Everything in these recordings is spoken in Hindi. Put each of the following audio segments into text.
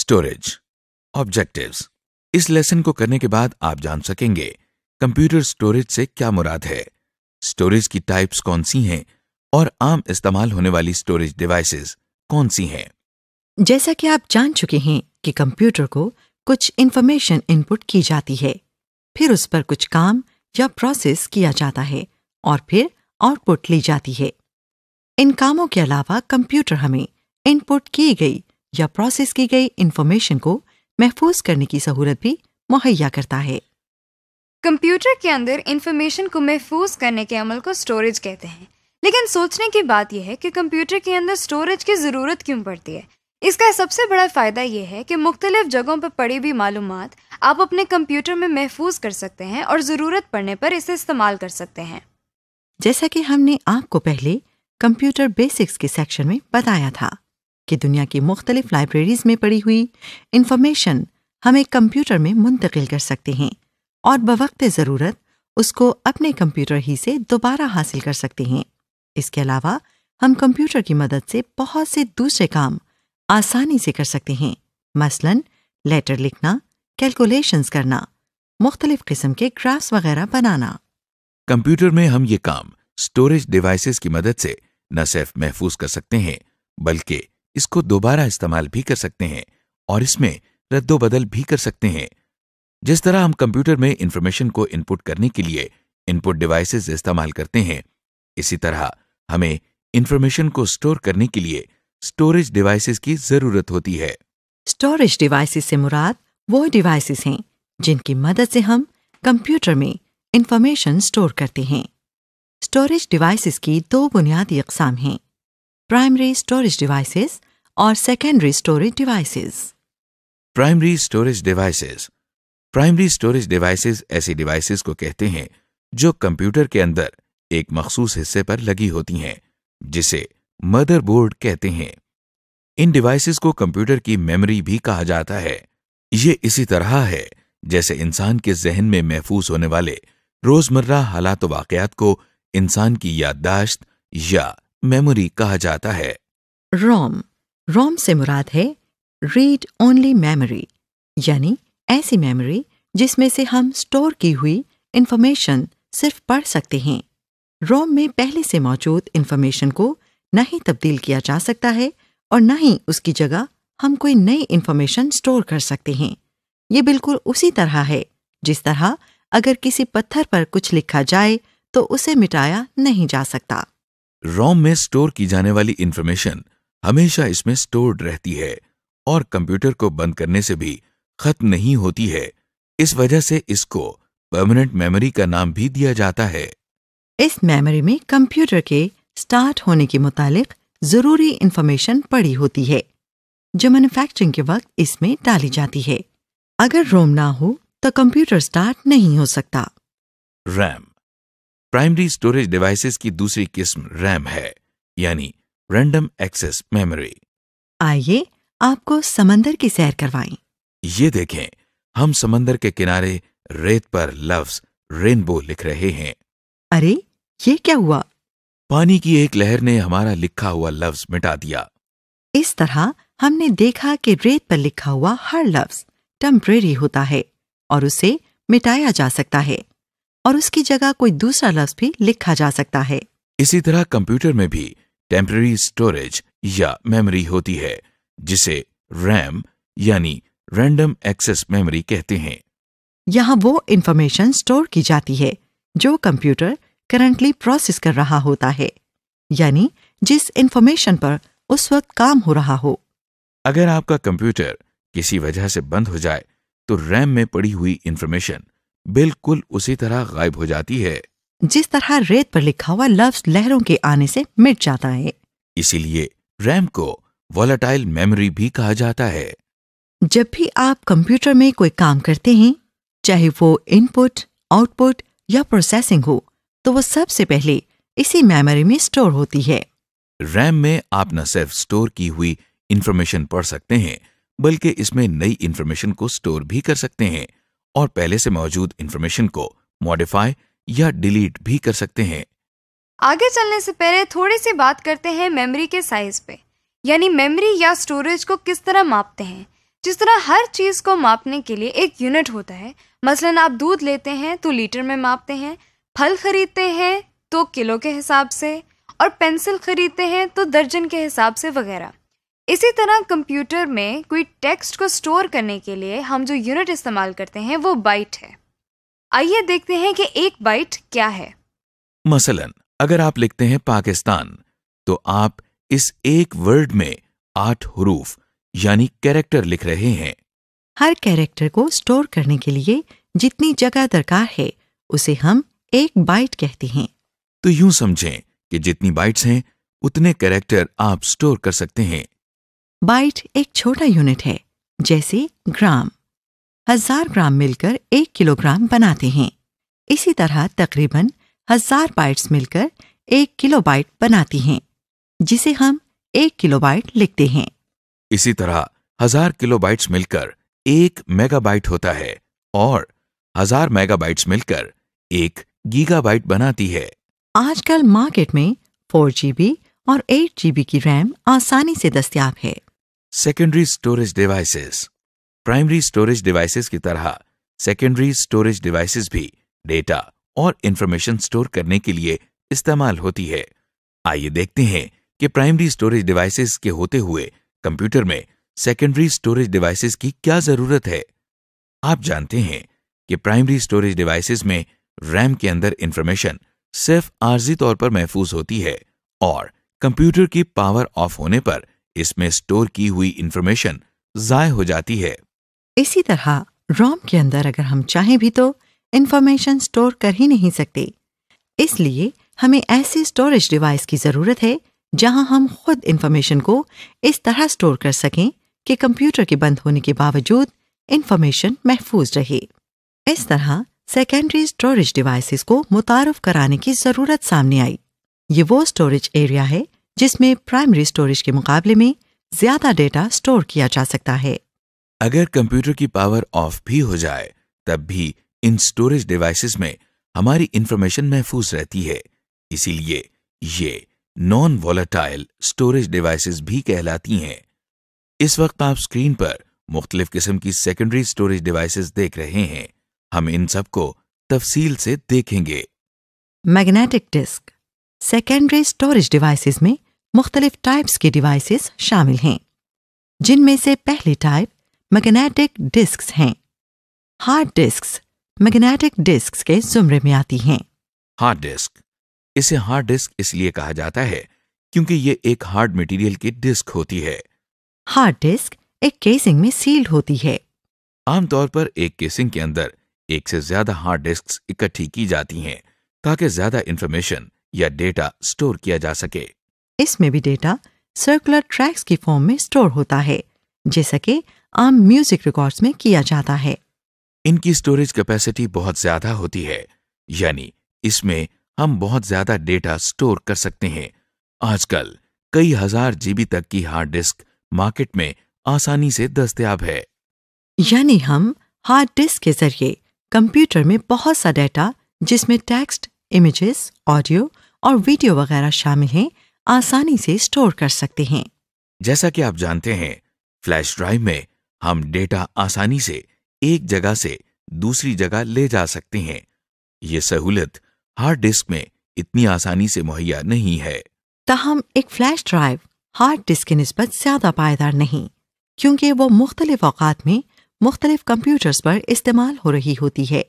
Storage objectives. इस लेसन को करने के बाद आप जान सकेंगे कंप्यूटर स्टोरेज से क्या मुराद है, स्टोरेज की टाइप्स कौन सी हैं और आम इस्तेमाल होने वाली स्टोरेज डिवाइसेस कौन सी हैं। जैसा कि आप जान चुके हैं कि कंप्यूटर को कुछ इंफॉर्मेशन इनपुट की जाती है, फिर उस पर कुछ काम या प्रोसेस किया जाता है और फिर आउटपुट ली जाती है। इन कामों के अलावा कंप्यूटर हमें इनपुट की गई या प्रोसेस की गई इंफॉर्मेशन को महफूज करने की सहूलत भी मुहैया करता है। कंप्यूटर के अंदर इंफॉर्मेशन को महफूज करने के अमल को स्टोरेज कहते हैं। लेकिन सोचने की बात यह है कि कंप्यूटर के अंदर स्टोरेज की ज़रूरत क्यों पड़ती है। इसका सबसे बड़ा फ़ायदा यह है कि मुख्तलिफ जगहों पर पड़ी हुई मालूमात आप अपने कंप्यूटर में महफूज कर सकते हैं और ज़रूरत पड़ने पर इसे इस्तेमाल कर सकते हैं। जैसा कि हमने आपको पहले कंप्यूटर बेसिक्स के सेक्शन में बताया था कि दुनिया की मुख्तलिफ लाइब्रेरीज में पड़ी हुई इंफॉर्मेशन हम एक कंप्यूटर में मुंतकिल कर सकते हैं और बवक्त ज़रूरत उसको अपने कंप्यूटर ही से दोबारा हासिल कर सकते हैं। इसके अलावा हम कंप्यूटर की मदद से बहुत से दूसरे काम आसानी से कर सकते हैं, मसलन लेटर लिखना, कैलकुलेशंस करना, मुख्तलिफ किस्म के ग्राफ्स वगैरह बनाना। कंप्यूटर में हम ये काम स्टोरेज डिवाइसेस की मदद से न सिर्फ महफूज कर सकते हैं बल्कि इसको दोबारा इस्तेमाल भी कर सकते हैं और इसमें रद्दोबदल भी कर सकते हैं। जिस तरह हम कंप्यूटर में इंफॉर्मेशन को इनपुट करने के लिए इनपुट डिवाइसेस इस्तेमाल करते हैं, इसी तरह हमें इंफॉर्मेशन को स्टोर करने के लिए स्टोरेज डिवाइसेस की जरूरत होती है। स्टोरेज डिवाइसेस से मुराद वो डिवाइसेस हैं जिनकी मदद से हम कंप्यूटर में इंफॉर्मेशन स्टोर करते हैं। स्टोरेज डिवाइसेस की दो बुनियादी अक़साम हैं, प्राइमरी स्टोरेज डिवाइसेस और secondary storage devices. Primary storage devices. Primary storage devices ऐसी डिवाइसेस को कहते हैं जो कंप्यूटर के अंदर एक मखसूस हिस्से पर लगी होती हैं, जिसे मदरबोर्ड कहते हैं। इन डिवाइसेस को कंप्यूटर की मेमोरी भी कहा जाता है। ये इसी तरह है जैसे इंसान के जहन में महफूज होने वाले रोजमर्रा हालात व वाक़यात को इंसान की याददाश्त या मेमोरी कहा जाता है। रोम से मुराद है रीड ओनली मेमोरी, यानी ऐसी मेमोरी जिसमें से हम स्टोर की हुई इंफॉर्मेशन सिर्फ पढ़ सकते हैं। रोम में पहले से मौजूद इंफॉर्मेशन को न ही तब्दील किया जा सकता है और न ही उसकी जगह हम कोई नई इंफॉर्मेशन स्टोर कर सकते हैं। ये बिल्कुल उसी तरह है जिस तरह अगर किसी पत्थर पर कुछ लिखा जाए तो उसे मिटाया नहीं जा सकता। रोम में स्टोर की जाने वाली इंफॉर्मेशन हमेशा इसमें स्टोर्ड रहती है और कंप्यूटर को बंद करने से भी खत्म नहीं होती है। इस वजह से इसको परमानेंट मेमोरी का नाम भी दिया जाता है। इस मेमोरी में कंप्यूटर के स्टार्ट होने के मुतालिक जरूरी इंफॉर्मेशन पड़ी होती है जो मैन्युफैक्चरिंग के वक्त इसमें डाली जाती है। अगर रोम ना हो तो कंप्यूटर स्टार्ट नहीं हो सकता। रैम। प्राइमरी स्टोरेज डिवाइसेस की दूसरी किस्म रैम है, यानी रैंडम एक्सेस मेमोरी। आइए आपको समंदर की सैर करवाएं। ये देखें, हम समंदर के किनारे रेत पर लफ्ज रेनबो लिख रहे हैं। अरे ये क्या हुआ? पानी की एक लहर ने हमारा लिखा हुआ लफ्ज मिटा दिया। इस तरह हमने देखा कि रेत पर लिखा हुआ हर लफ्ज टेम्परेरी होता है और उसे मिटाया जा सकता है और उसकी जगह कोई दूसरा लफ्ज भी लिखा जा सकता है। इसी तरह कंप्यूटर में भी टेम्परेरी स्टोरेज या मेमोरी होती है जिसे रैम यानी रैंडम एक्सेस मेमोरी कहते हैं। यहाँ वो इंफॉर्मेशन स्टोर की जाती है जो कंप्यूटर करंटली प्रोसेस कर रहा होता है, यानी जिस इंफॉर्मेशन पर उस वक्त काम हो रहा हो। अगर आपका कंप्यूटर किसी वजह से बंद हो जाए तो रैम में पड़ी हुई इंफॉर्मेशन बिल्कुल उसी तरह गायब हो जाती है जिस तरह रेत पर लिखा हुआ लफ्ज लहरों के आने से मिट जाता है। इसीलिए रैम को वॉलेटाइल मेमोरी भी कहा जाता है। जब भी आप कंप्यूटर में कोई काम करते हैं, चाहे वो इनपुट, आउटपुट या प्रोसेसिंग हो, तो वो सबसे पहले इसी मेमोरी में स्टोर होती है। रैम में आप न सिर्फ स्टोर की हुई इंफॉर्मेशन पढ़ सकते हैं बल्कि इसमें नई इंफॉर्मेशन को स्टोर भी कर सकते हैं और पहले से मौजूद इंफॉर्मेशन को मॉडिफाई या डिलीट भी कर सकते हैं। आगे चलने से पहले थोड़ी सी बात करते हैं मेमोरी के साइज पे, यानी मेमोरी या स्टोरेज को किस तरह मापते हैं। जिस तरह हर चीज़ को मापने के लिए एक यूनिट होता है, मसलन आप दूध लेते हैं तो लीटर में मापते हैं, फल खरीदते हैं तो किलो के हिसाब से, और पेंसिल खरीदते हैं तो दर्जन के हिसाब से वगैरह। इसी तरह कंप्यूटर में कोई टेक्स्ट को स्टोर करने के लिए हम जो यूनिट इस्तेमाल करते हैं वो बाइट है। आइए देखते हैं कि एक बाइट क्या है। मसलन अगर आप लिखते हैं पाकिस्तान, तो आप इस एक वर्ड में 8 हुरूफ यानी कैरेक्टर लिख रहे हैं। हर कैरेक्टर को स्टोर करने के लिए जितनी जगह दरकार है उसे हम एक बाइट कहते हैं। तो यूं समझें कि जितनी बाइट्स हैं उतने कैरेक्टर आप स्टोर कर सकते हैं। बाइट एक छोटा यूनिट है, जैसे ग्राम। 1000 ग्राम मिलकर 1 किलोग्राम बनाते हैं। इसी तरह तकरीबन 1000 बाइट्स मिलकर 1 किलोबाइट बनाती हैं, जिसे हम 1 किलोबाइट लिखते हैं। इसी तरह 1000 किलोबाइट्स मिलकर 1 मेगाबाइट होता है और 1000 मेगाबाइट्स मिलकर 1 गीगाबाइट बनाती है। आजकल मार्केट में 4GB और 8GB की रैम आसानी से दस्तयाब है। Secondary storage devices. Primary storage devices की तरह सेकेंडरी स्टोरेज डिवाइसेस भी डेटा और इंफॉर्मेशन स्टोर करने के लिए इस्तेमाल होती है। आइए देखते हैं कि प्राइमरी स्टोरेज डिवाइसेस के होते हुए कंप्यूटर में सेकेंडरी स्टोरेज डिवाइसेस की क्या जरूरत है। आप जानते हैं कि प्राइमरी स्टोरेज डिवाइसेस में रैम के अंदर इंफॉर्मेशन सिर्फ आर्जी तौर पर महफूज होती है और कंप्यूटर की पावर ऑफ होने पर इसमें स्टोर की हुई इंफॉर्मेशन ज़ाय हो जाती है। इसी तरह रोम के अंदर अगर हम चाहें भी तो इंफॉर्मेशन स्टोर कर ही नहीं सकते। इसलिए हमें ऐसी स्टोरेज डिवाइस की जरूरत है जहां हम खुद इंफॉर्मेशन को इस तरह स्टोर कर सकें कि कंप्यूटर के बंद होने के बावजूद इंफॉर्मेशन महफूज रहे। इस तरह सेकेंडरी स्टोरेज डिवाइसेस को मुतारफ कराने की जरूरत सामने आई। ये वो स्टोरेज एरिया है जिसमें प्राइमरी स्टोरेज के मुकाबले में ज्यादा डेटा स्टोर किया जा सकता है। अगर कंप्यूटर की पावर ऑफ भी हो जाए तब भी इन स्टोरेज डिवाइसेस में हमारी इंफॉर्मेशन महफूज रहती है, इसीलिए ये नॉन वॉलेटाइल स्टोरेज डिवाइसेस भी कहलाती हैं। इस वक्त आप स्क्रीन पर मुख्तलिफ किस्म की सेकेंडरी स्टोरेज डिवाइसेस देख रहे हैं। हम इन सब को तफसील से देखेंगे। Magnetic disk. Secondary storage devices में मुख्तलिफ टाइप्स के डिवाइसेस शामिल हैं, जिनमें से पहली टाइप मैग्नेटिक डिस्क्स हैं। हार्ड डिस्क्स मैग्नेटिक डिस्क्स के जुमरे में आती हैं। हार्ड डिस्क, इसे हार्ड डिस्क इसलिए कहा जाता है क्योंकि ये एक हार्ड मटेरियल की डिस्क होती है। हार्ड डिस्क एक केसिंग में सील्ड होती है। आमतौर पर एक केसिंग के अंदर एक से ज्यादा हार्ड डिस्क्स इकट्ठी की जाती हैं ताकि ज्यादा इंफॉर्मेशन या डेटा स्टोर किया जा सके। इसमें भी डेटा सर्कुलर ट्रैक्स की फॉर्म में स्टोर होता है, जैसा कि आम म्यूजिक रिकॉर्ड्स में किया जाता है। इनकी स्टोरेज कैपेसिटी बहुत ज्यादा होती है, यानी इसमें हम बहुत ज्यादा डेटा स्टोर कर सकते हैं। आजकल कई हजार जीबी तक की हार्ड डिस्क मार्केट में आसानी से दस्तयाब है। यानी हम हार्ड डिस्क के जरिए कंप्यूटर में बहुत सा डेटा, जिसमें टेक्स्ट, इमेजेस, ऑडियो और वीडियो वगैरह शामिल हैं, आसानी से स्टोर कर सकते हैं। जैसा कि आप जानते हैं, फ्लैश ड्राइव में हम डेटा आसानी से एक जगह से दूसरी जगह ले जा सकते हैं। ये सहूलत हार्ड डिस्क में इतनी आसानी से मुहैया नहीं है। ताहम एक फ्लैश ड्राइव हार्ड डिस्क की निस्बत ज्यादा पायदार नहीं, क्योंकि वो मुख्तलिफ औकात में मुख्तलिफ कंप्यूटर्स पर इस्तेमाल हो रही होती है,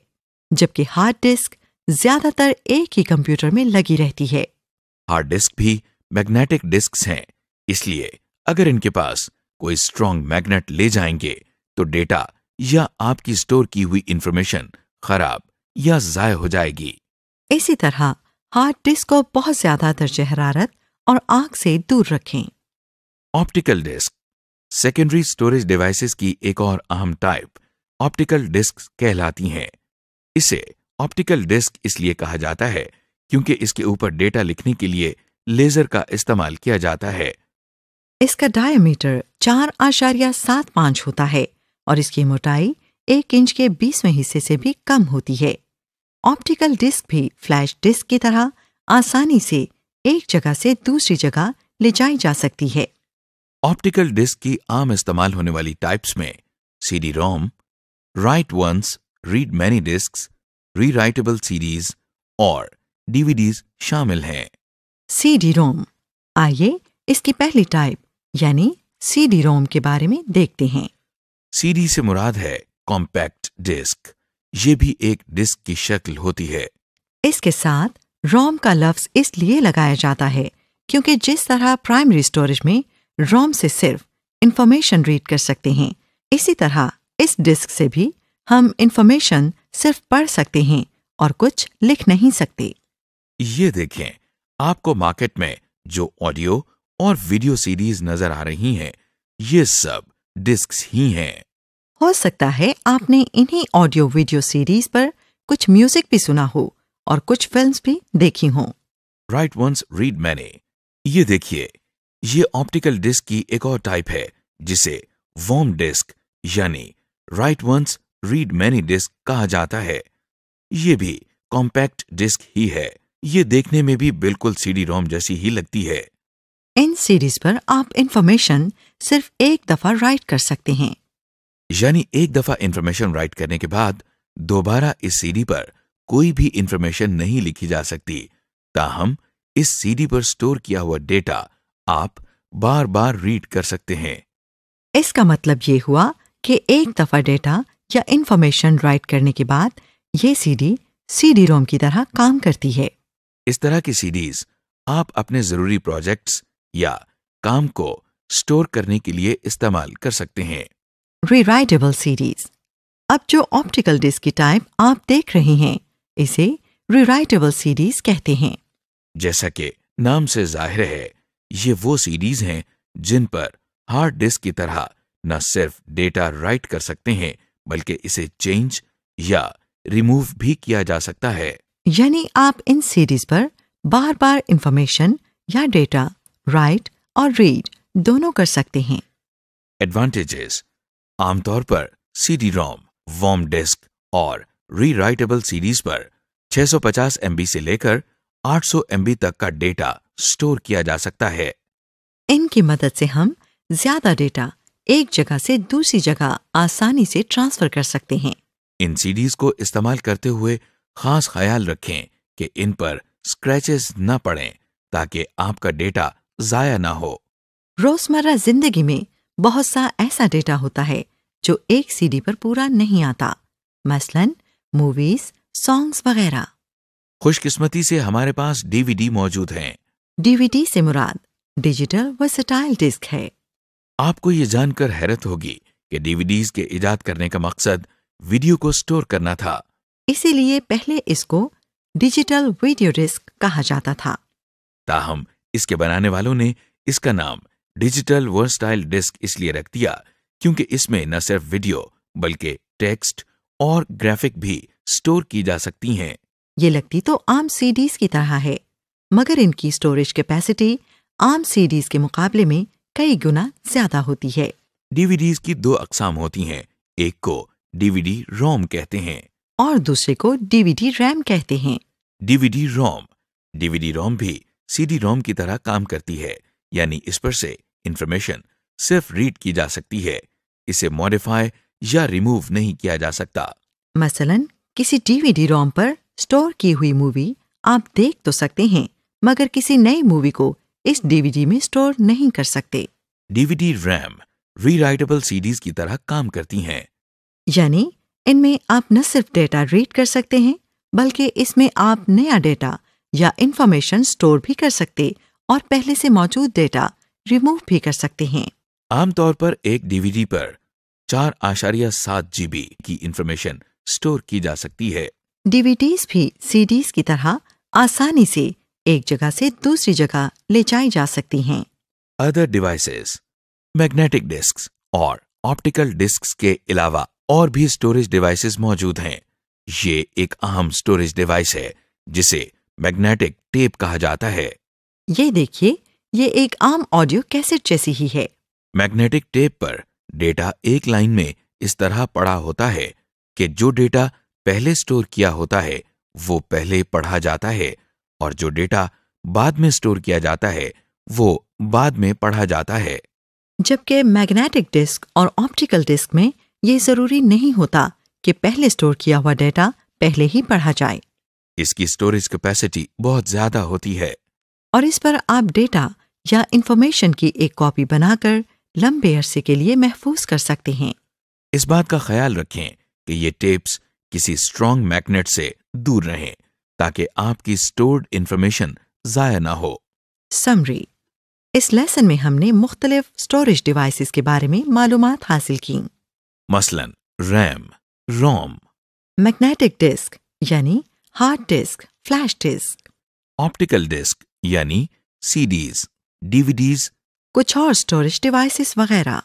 जबकि हार्ड डिस्क ज्यादातर एक ही कंप्यूटर में लगी रहती है। हार्ड डिस्क भी मैग्नेटिक डिस्क्स हैं, इसलिए अगर इनके पास कोई स्ट्रॉन्ग मैग्नेट ले जाएंगे तो डेटा या आपकी स्टोर की हुई इंफॉर्मेशन खराब या ज़ाय हो जाएगी। इसी तरह हार्ड डिस्क को बहुत ज्यादा दर्जे हरारत और आग से दूर रखें। Optical disc secondary storage devices की एक और अहम टाइप ऑप्टिकल डिस्क कहलाती हैं। इसे ऑप्टिकल डिस्क इसलिए कहा जाता है क्योंकि इसके ऊपर डेटा लिखने के लिए लेजर का इस्तेमाल किया जाता है। इसका डायमीटर 4.75 होता है और इसकी मोटाई 1 इंच के 20वें हिस्से से भी कम होती है। ऑप्टिकल डिस्क भी फ्लैश डिस्क की तरह आसानी से एक जगह से दूसरी जगह ले जाई जा सकती है। ऑप्टिकल डिस्क की आम इस्तेमाल होने वाली टाइप्स में CD-ROM, write once, read many discs, rewritable CDs और DVDs शामिल हैं। CD-ROM। आइए इसकी पहली टाइप यानी CD-ROM के बारे में देखते हैं। CD से मुराद है कॉम्पैक्ट डिस्क। ये भी एक डिस्क की शक्ल होती है। इसके साथ रोम का लफ्ज इसलिए लगाया जाता है क्योंकि जिस तरह प्राइमरी स्टोरेज में रोम से सिर्फ इंफॉर्मेशन रीड कर सकते हैं, इसी तरह इस डिस्क से भी हम इंफॉर्मेशन सिर्फ पढ़ सकते हैं और कुछ लिख नहीं सकते। ये देखें, आपको मार्केट में जो ऑडियो और वीडियो सीडीज नजर आ रही हैं, ये सब डिस्क्स ही हैं। हो सकता है आपने इन्हीं ऑडियो वीडियो सीरीज पर कुछ म्यूजिक भी सुना हो और कुछ फिल्म्स भी देखी हों। Write once read many. ये देखिए, ये ऑप्टिकल डिस्क की एक और टाइप है जिसे वॉर्म डिस्क यानी write once read many disc कहा जाता है। ये भी कॉम्पैक्ट डिस्क ही है। ये देखने में भी बिल्कुल CD-ROM जैसी ही लगती है। इन सीरीज पर आप इंफॉर्मेशन सिर्फ एक दफा राइट कर सकते हैं, यानी एक दफा इंफॉर्मेशन राइट करने के बाद दोबारा इस CD पर कोई भी इंफॉर्मेशन नहीं लिखी जा सकती। ताहम इस CD पर स्टोर किया हुआ डेटा आप बार बार रीड कर सकते हैं। इसका मतलब ये हुआ कि एक दफा डेटा या इंफॉर्मेशन राइट करने के बाद ये CD-ROM की तरह काम करती है। इस तरह की CDs आप अपने जरूरी प्रोजेक्ट्स या काम को स्टोर करने के लिए इस्तेमाल कर सकते हैं। Rewritable series. अब जो ऑप्टिकल डिस्क की टाइप आप देख रहे हैं, इसे रीराइटेबल सीरीज कहते हैं। जैसा कि नाम से जाहिर है, ये वो CDs हैं जिन पर हार्ड डिस्क की तरह न सिर्फ डेटा राइट कर सकते हैं बल्कि इसे चेंज या रिमूव भी किया जा सकता है। यानी आप इन सीरीज पर बार बार इंफॉर्मेशन या डेटा राइट और रीड दोनों कर सकते हैं। एडवांटेजेस। आमतौर पर CD-ROM, वॉर्म डिस्क और रीराइटेबल CDs पर 650 MB से लेकर 800 MB तक का डेटा स्टोर किया जा सकता है। इनकी मदद से हम ज्यादा डेटा एक जगह से दूसरी जगह आसानी से ट्रांसफर कर सकते हैं। इन CDs को इस्तेमाल करते हुए खास ख्याल रखें कि इन पर स्क्रैचेस न पड़ें ताकि आपका डेटा जाया ना हो। रोजमर्रा जिंदगी में बहुत सा ऐसा डेटा होता है जो एक CD पर पूरा नहीं आता, मसलन मूवीज, सॉन्ग्स वगैरह। खुशकिस्मती से हमारे पास DVD मौजूद हैं। DVD से मुराद डिजिटल वर्सेटाइल डिस्क है। आपको ये जानकर हैरत होगी कि DVDs के इजाद करने का मकसद वीडियो को स्टोर करना था। इसीलिए पहले इसको डिजिटल वीडियो डिस्क कहा जाता था। ताहम इसके बनाने वालों ने इसका नाम डिजिटल वर्सटाइल डिस्क इसलिए रख दिया क्योंकि इसमें न सिर्फ वीडियो बल्कि टेक्स्ट और ग्राफिक भी स्टोर की जा सकती हैं। ये लगती तो आम CDs की तरह है, मगर इनकी स्टोरेज कैपेसिटी आम CDs के मुकाबले में कई गुना ज्यादा होती है। DVDs की दो अकसाम होती हैं। एक को DVD-ROM कहते हैं और दूसरे को DVD-RAM कहते हैं। DVD-ROM भी CD-ROM की तरह काम करती है, यानी इस पर से इंफॉर्मेशन सिर्फ रीड की जा सकती है। इसे मॉडिफाई या रिमूव नहीं किया जा सकता। मसलन किसी DVD-ROM पर स्टोर की हुई मूवी आप देख तो सकते हैं, मगर किसी नई मूवी को इस DVD में स्टोर नहीं कर सकते। DVD-RAM रीराइटेबल CDs की तरह काम करती हैं। यानी इनमें आप न सिर्फ डेटा रीड कर सकते हैं, बल्कि इसमें आप नया डेटा या इंफॉर्मेशन स्टोर भी कर सकते और पहले से मौजूद डेटा रिमूव भी कर सकते हैं। आमतौर पर एक DVD पर 4.7 GB की इंफॉर्मेशन स्टोर की जा सकती है। DVDs भी CDs की तरह आसानी से एक जगह से दूसरी जगह ले जाई जा सकती हैं। Other devices. मैग्नेटिक डिस्क्स और ऑप्टिकल डिस्क्स के अलावा और भी स्टोरेज डिवाइसेस मौजूद हैं। ये एक अहम स्टोरेज डिवाइस है जिसे मैग्नेटिक टेप कहा जाता है। ये देखिए, ये एक आम ऑडियो कैसेट जैसी ही है। मैग्नेटिक टेप पर डेटा एक लाइन में इस तरह पड़ा होता है कि जो डेटा पहले स्टोर किया होता है वो पहले पढ़ा जाता है और जो डेटा बाद में स्टोर किया जाता है वो बाद में पढ़ा जाता है। जबकि मैग्नेटिक डिस्क और ऑप्टिकल डिस्क में ये जरूरी नहीं होता कि पहले स्टोर किया हुआ डेटा पहले ही पढ़ा जाए, इसकी स्टोरेज कैपेसिटी बहुत ज्यादा होती है और इस पर आप डेटा या इंफॉर्मेशन की एक कॉपी बनाकर लंबे अरसे के लिए महफूज कर सकते हैं। इस बात का ख्याल रखें कि ये टेप्स किसी स्ट्रॉन्ग मैग्नेट से दूर रहें ताकि आपकी स्टोर्ड इंफॉर्मेशन जाया ना हो। समरी, इस लेसन में हमने मुख्तलिफ स्टोरेज डिवाइसेस के बारे में मालूमात हासिल की। मसलन रैम, रोम, मैग्नेटिक डिस्क यानी hard disk, flash disk, optical disc यानी सीडीज, डीवीडीज, कुछ और स्टोरेज डिवाइसेस वगैरह।